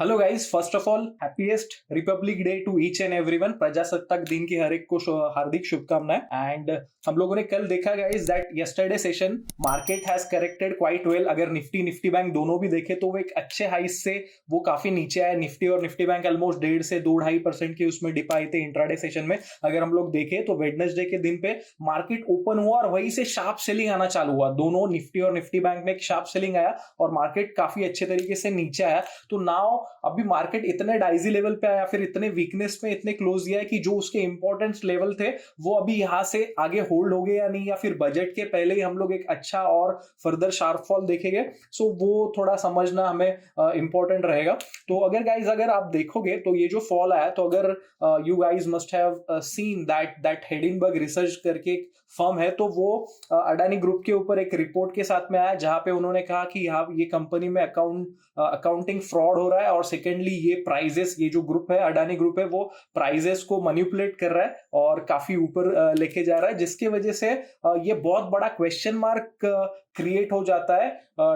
Hello guys, first of all happiest republic day to each and everyone. प्रजासत्ताक दिन की हर एक को हार्दिक शुभकामनाएं। एंड हम लोगों ने कल देखा guys that yesterday session market has corrected quite well. अगर निफ्टी बैंक दोनों भी देखे तो वो एक अच्छे हाइस से वो काफी नीचे आए। निफ्टी और निफ्टी बैंक ऑलमोस्ट 1.5 से 2.5% की उसमें डिप आई थे इंट्राडे सेशन में। अगर हम लोग देखें तो वेडनेसडे के दिन पे मार्केट ओपन हुआ और वहीं से शार्प सेलिंग आना चालू हुआ। दोनों निफ्टी और निफ्टी बैंक में एक शार्प सेलिंग आया और मार्केट काफी अच्छे तरीके से नीचे आया। तो नाउ अभी मार्केट इतने डाइजी लेवल पे आया, फिर इतने वीकनेस में इतने क्लोज गया है कि जो उसके इंपॉर्टेंस लेवल थे वो अभी यहां से आगे होल्ड हो गए या नहीं, या फिर बजट के पहले ही हम लोग एक अच्छा और फर्दर शार्प फॉल देखेंगे। सो वो थोड़ा समझना हमें इंपॉर्टेंट रहेगा। तो अगर गाइज अगर आप देखोगे तो ये जो फॉल आया, तो अगर you guys must have seen that Hindenburg research करके एक फर्म है, तो वो अडानी ग्रुप के ऊपर एक रिपोर्ट के साथ में आया जहां पे उन्होंने कहा कि यहाँ ये कंपनी में अकाउंटिंग फ्रॉड हो रहा है, और सेकेंडली ये प्राइजेस, ये जो ग्रुप है अडानी ग्रुप है, वो प्राइजेस को मैनिपुलेट कर रहा है और काफी ऊपर लेके जा रहा है, जिसके वजह से ये बहुत बड़ा क्वेश्चन मार्क क्रिएट हो जाता है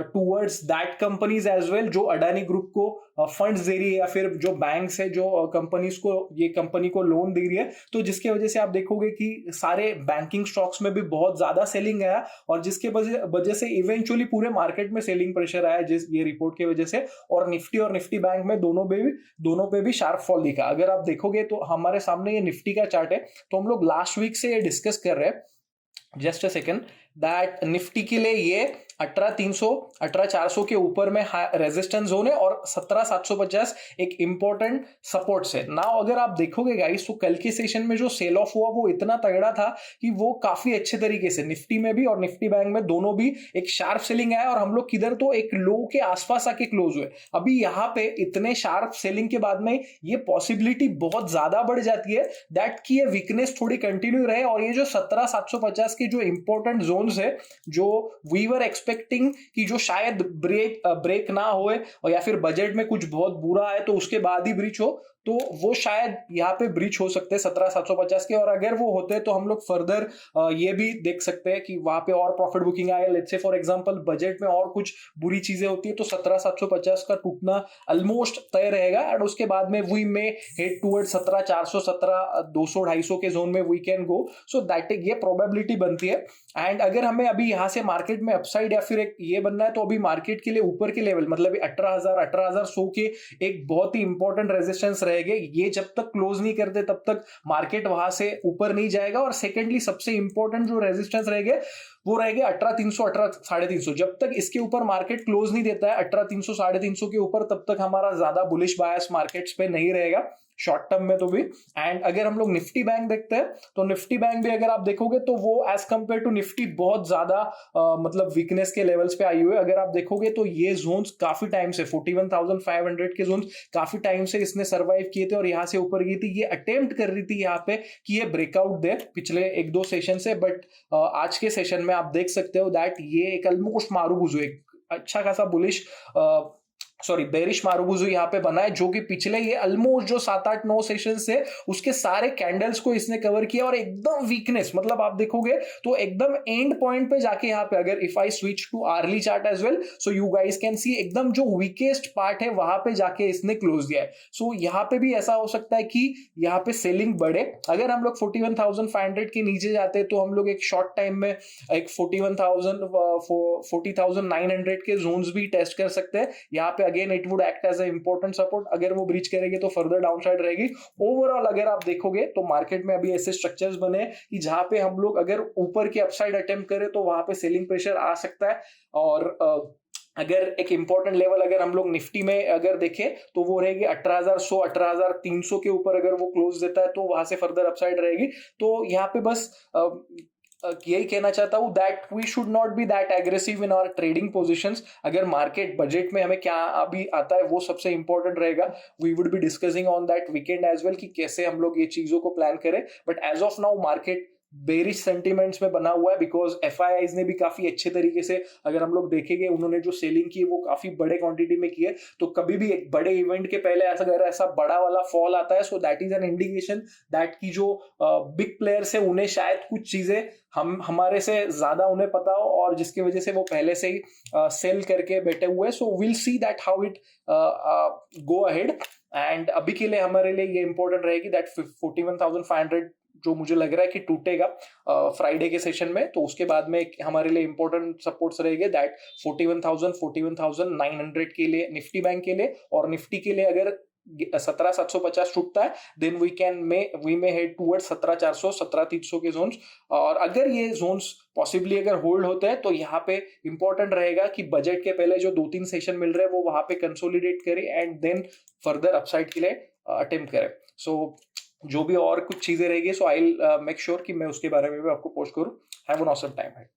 towards that companies as well जो अडानी ग्रुप को फंड्स दे रही है, या फिर जो बैंक्स है जो कंपनीज को, ये कंपनी को लोन दे रही है। तो जिसके वजह से आप देखोगे कि सारे बैंकिंग स्टॉक्स में भी बहुत ज्यादा सेलिंग आया, और जिसके वजह से इवेंचुअली पूरे मार्केट में सेलिंग प्रेशर आया जिस ये रिपोर्ट की वजह से। और निफ्टी बैंक में दोनों पे भी शार्प फॉल दिखा। अगर आप देखोगे तो हमारे सामने ये निफ्टी का चार्ट है, तो हम लोग लास्ट वीक से ये डिस्कस कर रहे हैं, just a second, that Nifty के लिए ये 18,300 18,400 के ऊपर में रेजिस्टेंस जोन है और 17,750 एक इंपॉर्टेंट सपोर्ट है। नाउ अगर आप देखोगे गाइस, तो कल के सेशन में जो सेल ऑफ हुआ वो इतना तगड़ा था कि वो काफी अच्छे तरीके से निफ्टी में भी और निफ्टी बैंक में दोनों भी एक शार्प सेलिंग आया, और हम लोग किधर तो एक लो के आसपास आके क्लोज हुए। अभी यहाँ पे इतने शार्प सेलिंग के बाद में ये पॉसिबिलिटी बहुत ज्यादा बढ़ जाती है दैट की ये वीकनेस थोड़ी कंटिन्यू रहे, और ये जो 17,750 के जो इंपॉर्टेंट जोन है, जो वी वर एक्सपेक्टिंग कि जो शायद ब्रेक ना होए, और या फिर बजट में कुछ बहुत बुरा है तो उसके बाद ही ब्रीच हो, तो वो शायद यहाँ पे ब्रीच हो सकते हैं 17,750 के। और अगर वो होते हैं तो हम लोग फर्दर ये भी देख सकते हैं कि वहां पे और प्रॉफिट बुकिंग आए। Let's say for example budget में और कुछ बुरी चीजें होती है तो 17,750 का टूटना ऑलमोस्ट तय रहेगा, एंड उसके बाद में वी में हेड टूवर्ड 17,400 17,200 250 के जोन में we can go. So that ये प्रोबेबिलिटी बनती है। एंड अगर हमें अभी यहां से मार्केट में अपसाइड या फिर एक ये बनना है, तो अभी मार्केट के लिए ऊपर के लेवल मतलब 18,100 के एक बहुत ही इंपॉर्टेंट रेजिस्टेंस रहेंगे। ये जब तक क्लोज नहीं करते तब तक मार्केट वहां से ऊपर नहीं जाएगा। और सेकेंडली सबसे इंपॉर्टेंट जो रेजिस्टेंस रहेंगे वो रहेंगे 18,300 18,350। जब तक इसके ऊपर मार्केट क्लोज नहीं देता है 18,300 350 के ऊपर, तब तक हमारा ज्यादा बुलिश बायस मार्केट्स पे नहीं रहेगा शॉर्ट टर्म में तो भी। एंड अगर हम लोग निफ्टी बैंक देखते हैं, तो निफ्टी बैंक भी अगर आप देखोगे तो वो एज कंपेयर टू निफ्टी बहुत ज्यादा मतलब वीकनेस के लेवल्स पे आई हुई है। अगर आप देखोगे तो ये जोन्स काफी टाइम से 41,500 के जोन्स काफी टाइम से इसने सर्वाइव किए थे और यहाँ से ऊपर गई थी। ये अटेम्प्ट कर रही थी यहाँ पे कि ये ब्रेकआउट दे पिछले 1-2 सेशन से, बट आज के सेशन में आप देख सकते हो दैट ये एक ऑलमोस्ट मारूबुजू, एक अच्छा खासा बुलिश बेरिश मारूबुजू यहाँ पे बना है, जो कि पिछले ये ऑलमोस्ट जो 7-8-9 सेशन से उसके सारे कैंडल्स को इसने कवर किया। और एकदम वीकनेस मतलब आप देखोगे तो एकदम एंड पॉइंट पे जाके यहाँ पे, अगर if I switch to hourly chart as well, so you guys can see एकदम जो वीकेस्ट पार्ट है वहां पे जाके इसने क्लोज दिया है। सो यहाँ पे भी ऐसा हो सकता है कि यहाँ पे सेलिंग बढ़े। अगर हम लोग 41,500 के नीचे जाते हैं तो हम लोग एक शॉर्ट टाइम में एक 40,900 के जोन्स भी टेस्ट कर सकते हैं। यहाँ पे again it would act as a important support. अगर वो ब्रीच करेगी तो फर्दर डाउनसाइड रहेगी। ओवरऑल अगर आप देखोगे तो मार्केट में अभी ऐसे स्ट्रक्चर्स बने कि जहां पे हम लोग अगर ऊपर की अपसाइड अटेम्प्ट करें तो वहां पे सेलिंग प्रेशर आ सकता है। और अगर एक इंपॉर्टेंट लेवल अगर हम लोग निफ्टी में अगर देखें तो वो रहेगी 18,100 18,300 के ऊपर। अगर वो क्लोज देता है तो वहां से फर्दर अपसाइड रहेगी। तो यहाँ पे बस यही कहना चाहता हूं that we should not be that aggressive in our trading positions. अगर मार्केट बजट में हमें क्या अभी आता है वो सबसे इंपॉर्टेंट रहेगा। We would be discussing on that weekend as well कि कैसे हम लोग ये चीजों को प्लान करें। But as of now market bearish sentiments में बना हुआ है, बिकॉज एफआईआईज ने भी काफी अच्छे तरीके से, अगर हम लोग देखेंगे, उन्होंने जो सेलिंग की है वो काफी बड़े क्वांटिटी में की है। तो कभी भी एक बड़े इवेंट के पहले अगर ऐसा बड़ा वाला फॉल आता है, so that is an indication that की जो बिग प्लेयर्स है उन्हें शायद कुछ चीजें हमारे से ज्यादा उन्हें पता हो, और जिसकी वजह से वो पहले से ही सेल करके बैठे हुए हैं। So will see that how it go ahead. And अभी के लिए हमारे लिए ये इंपॉर्टेंट रहेगी दैट 41,500 जो मुझे लग रहा है कि टूटेगा फ्राइडे के सेशन में, तो उसके बाद में हमारे लिए इंपॉर्टेंट सपोर्ट्स रहेंगे दैट 41,000 41,900 के लिए निफ्टी बैंक के लिए, और निफ्टी के लिए अगर 17,750 टूटता है then we may head towards 17,400 17,300 के जोन्स। और अगर ये जोन्स पॉसिबली अगर होल्ड होते हैं तो यहाँ पे इंपॉर्टेंट रहेगा कि बजट के पहले जो 2-3 सेशन मिल रहे हैं वो वहां पे कंसोलिडेट करें एंड देन फर्दर अपसाइड के लिए अटेम्प्ट करें। सो जो भी और कुछ चीजें रहेगी, सो आई मेक श्योर कि मैं उसके बारे में भी आपको पोस्ट करूं। Have an awesome time.